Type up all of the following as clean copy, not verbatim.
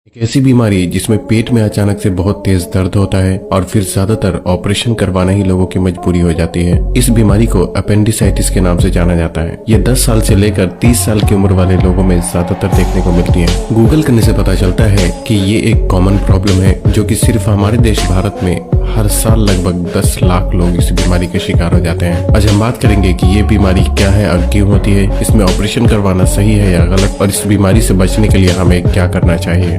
एक ऐसी बीमारी जिसमें पेट में अचानक से बहुत तेज दर्द होता है और फिर ज्यादातर ऑपरेशन करवाना ही लोगों की मजबूरी हो जाती है। इस बीमारी को अपेंडिसाइटिस के नाम से जाना जाता है। ये 10 साल से लेकर 30 साल की उम्र वाले लोगों में ज्यादातर देखने को मिलती है। गूगल करने से पता चलता है कि ये एक कॉमन प्रॉब्लम है जो कि सिर्फ हमारे देश भारत में हर साल लगभग 10 लाख लोग इस बीमारी के शिकार हो जाते हैं। आज हम बात करेंगे कि ये बीमारी क्या है और क्यों होती है, इसमें ऑपरेशन करवाना सही है या गलत, और इस बीमारी से बचने के लिए हमें क्या करना चाहिए।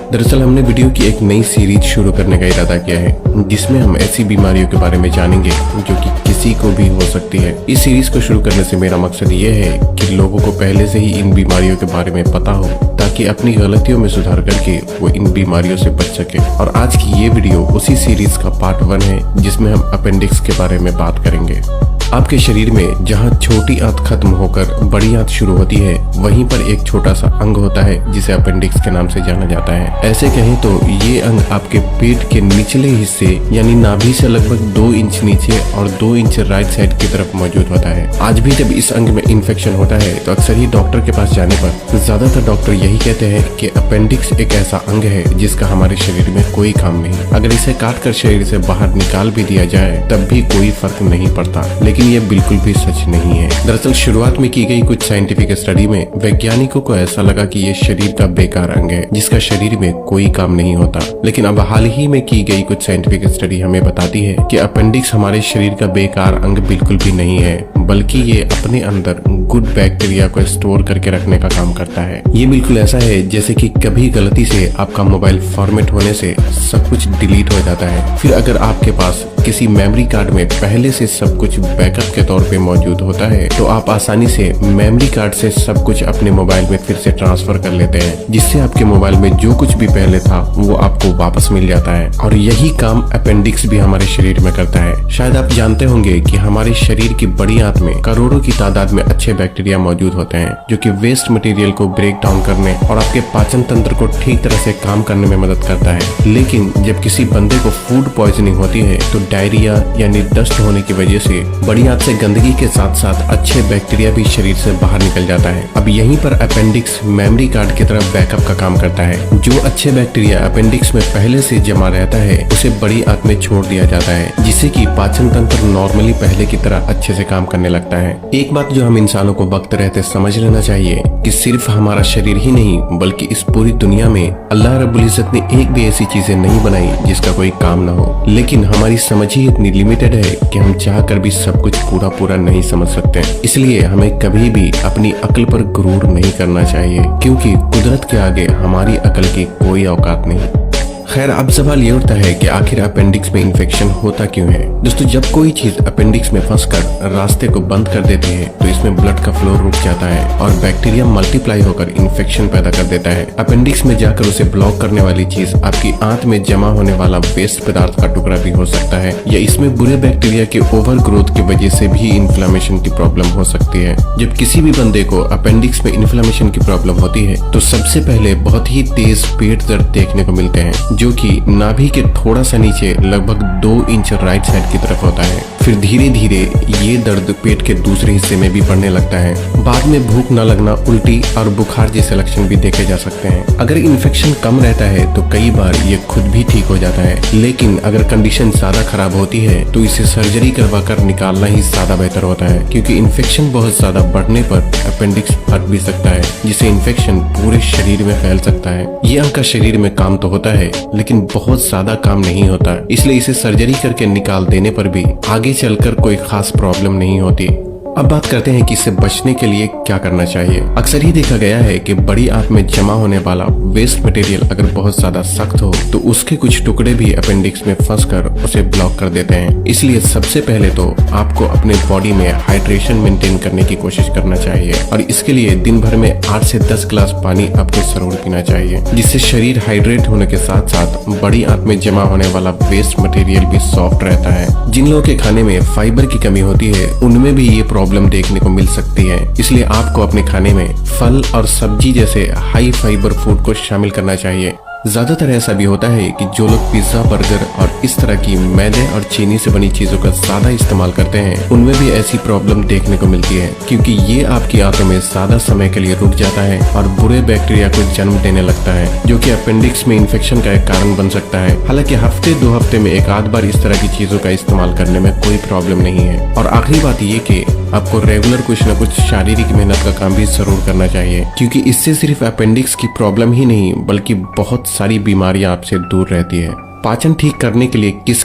दरअसल हमने वीडियो की एक नई सीरीज शुरू करने का इरादा किया है जिसमें हम ऐसी बीमारियों के बारे में जानेंगे जो कि किसी को भी हो सकती है। इस सीरीज को शुरू करने से मेरा मकसद ये है कि लोगों को पहले से ही इन बीमारियों के बारे में पता हो ताकि अपनी गलतियों में सुधार करके वो इन बीमारियों से बच सके। और आज की ये वीडियो उसी सीरीज का पार्ट 1 है जिसमें हम अपेंडिक्स के बारे में बात करेंगे। आपके शरीर में जहां छोटी आंत खत्म होकर बड़ी आंत शुरू होती है वहीं पर एक छोटा सा अंग होता है जिसे अपेंडिक्स के नाम से जाना जाता है। ऐसे कहें तो ये अंग आपके पेट के निचले हिस्से यानी नाभि से लगभग 2 इंच नीचे और 2 इंच राइट साइड की तरफ मौजूद होता है। आज भी जब इस अंग में इन्फेक्शन होता है तो अक्सर ही डॉक्टर के पास जाने पर ज्यादातर डॉक्टर यही कहते हैं कि अपेंडिक्स एक ऐसा अंग है जिसका हमारे शरीर में कोई काम नहीं। अगर इसे काट कर शरीर से बाहर निकाल भी दिया जाए तब भी कोई फर्क नहीं पड़ता, लेकिन ये बिल्कुल भी सच नहीं है। दरअसल शुरुआत में की गई कुछ साइंटिफिक स्टडी में वैज्ञानिकों को ऐसा लगा कि ये शरीर का बेकार अंग है जिसका शरीर में कोई काम नहीं होता। लेकिन अब हाल ही में की गई कुछ साइंटिफिक स्टडी हमें बताती है कि अपेंडिक्स हमारे शरीर का बेकार अंग बिल्कुल भी नहीं है, बल्कि ये अपने अंदर गुड बैक्टीरिया को स्टोर करके रखने का काम करता है। ये बिल्कुल ऐसा है जैसे कि कभी गलती से आपका मोबाइल फॉर्मेट होने से सब कुछ डिलीट हो जाता है, फिर अगर आपके पास किसी मेमोरी कार्ड में पहले से सब कुछ बैकअप के तौर पे मौजूद होता है तो आप आसानी से मेमोरी कार्ड से सब कुछ अपने मोबाइल में फिर से ट्रांसफर कर लेते हैं, जिससे आपके मोबाइल में जो कुछ भी पहले था वो आपको वापस मिल जाता है। और यही काम अपेंडिक्स भी हमारे शरीर में करता है। शायद आप जानते होंगे कि हमारे शरीर की बड़ी आंत में करोड़ों की तादाद में अच्छे बैक्टीरिया मौजूद होते हैं जो कि वेस्ट मटेरियल को ब्रेक डाउन करने और आपके पाचन तंत्र को ठीक तरह से काम करने में मदद करता है। लेकिन जब किसी बंदे को फूड पॉइजनिंग होती है तो डायरिया यानी दस्त होने की वजह से बड़ी आंत से गंदगी के साथ साथ अच्छे बैक्टीरिया भी शरीर से बाहर निकल जाता है। अब यहीं पर अपेंडिक्स मेमोरी कार्ड की तरह बैकअप का काम करता है। जो अच्छे बैक्टीरिया अपेंडिक्स में पहले से जमा रहता है उसे बड़ी आंत में छोड़ दिया जाता है, जिससे कि पाचन तंत्र नॉर्मली पहले की तरह अच्छे से काम करने लगता है। एक बात जो हम इंसानों को वक्त रहते समझ लेना चाहिए कि सिर्फ हमारा शरीर ही नहीं बल्कि इस पूरी दुनिया में अल्लाह रब्बुल इज्जत ने एक भी ऐसी चीजें नहीं बनाई जिसका कोई काम न हो। लेकिन हमारी समझ ही इतनी लिमिटेड है कि हम चाह कर भी सब कुछ पूरा नहीं समझ सकते। इसलिए हमें कभी भी अपनी अक्ल पर गुरूर नहीं करना चाहिए, क्योंकि कुदरत के आगे हमारी अक्ल की कोई औकात नहीं। खैर, अब सवाल ये उठता है कि आखिर अपेंडिक्स में इन्फेक्शन होता क्यों है। दोस्तों, जब कोई चीज अपेंडिक्स में फंसकर रास्ते को बंद कर देती है तो इसमें ब्लड का फ्लो रुक जाता है और बैक्टीरिया मल्टीप्लाई होकर इन्फेक्शन पैदा कर देता है। अपेंडिक्स में जाकर उसे ब्लॉक करने वाली चीज आपकी आंत में जमा होने वाला वेस्ट पदार्थ का टुकड़ा भी हो सकता है, या इसमें बुरे बैक्टीरिया के ओवर ग्रोथ की वजह से भी इन्फ्लेमेशन की प्रॉब्लम हो सकती है। जब किसी भी बंदे को अपेंडिक्स में इन्फ्लेमेशन की प्रॉब्लम होती है तो सबसे पहले बहुत ही तेज पेट दर्द देखने को मिलते हैं जो कि नाभि के थोड़ा सा नीचे लगभग 2 इंच राइट साइड की तरफ होता है। फिर धीरे धीरे ये दर्द पेट के दूसरे हिस्से में भी बढ़ने लगता है। बाद में भूख न लगना, उल्टी और बुखार जैसे लक्षण भी देखे जा सकते हैं। अगर इन्फेक्शन कम रहता है तो कई बार ये खुद भी ठीक हो जाता है, लेकिन अगर कंडीशन ज्यादा खराब होती है तो इसे सर्जरी करवा कर निकालना ही ज्यादा बेहतर होता है, क्योंकि इन्फेक्शन बहुत ज्यादा बढ़ने पर अपेंडिक्स फट भी सकता है, जिससे इन्फेक्शन पूरे शरीर में फैल सकता है। ये अंग का शरीर में काम तो होता है लेकिन बहुत ज्यादा काम नहीं होता, इसलिए इसे सर्जरी करके निकाल देने पर भी आगे चलकर कोई खास प्रॉब्लम नहीं होती। अब बात करते हैं कि इससे बचने के लिए क्या करना चाहिए। अक्सर ही देखा गया है कि बड़ी आंत में जमा होने वाला वेस्ट मटेरियल अगर बहुत ज्यादा सख्त हो तो उसके कुछ टुकड़े भी अपेंडिक्स में फंसकर उसे ब्लॉक कर देते हैं। इसलिए सबसे पहले तो आपको अपने बॉडी में हाइड्रेशन मेंटेन करने की कोशिश करना चाहिए, और इसके लिए दिन भर में 8 से 10 गिलास पानी आपको जरूर पीना चाहिए, जिससे शरीर हाइड्रेट होने के साथ साथ बड़ी आंत में जमा होने वाला वेस्ट मटेरियल भी सॉफ्ट रहता है। जिन लोगों के खाने में फाइबर की कमी होती है उनमें भी ये प्रॉब्लम देखने को मिल सकती है। इसलिए आपको अपने खाने में फल और सब्जी जैसे हाई फाइबर फूड को शामिल करना चाहिए। ज्यादातर ऐसा भी होता है कि जो लोग पिज्जा, बर्गर और इस तरह की मैदे और चीनी से बनी चीजों का ज्यादा इस्तेमाल करते हैं, उनमें भी ऐसी प्रॉब्लम देखने को मिलती है, क्योंकि ये आपकी आंतों में ज्यादा समय के लिए रुक जाता है और बुरे बैक्टीरिया को जन्म देने लगता है, जो कि अपेंडिक्स में इन्फेक्शन का एक कारण बन सकता है। हालांकि हफ्ते 2 हफ्ते में एक आध बार इस तरह की चीजों का इस्तेमाल करने में कोई प्रॉब्लम नहीं है। और आखिरी बात ये कि आपको रेगुलर कुछ न कुछ शारीरिक मेहनत का काम भी जरूर करना चाहिए, क्योंकि इससे सिर्फ अपेंडिक्स की प्रॉब्लम ही नहीं बल्कि बहुत सारी बीमारियां आपसे दूर रहती है। पाचन ठीक करने के लिए किस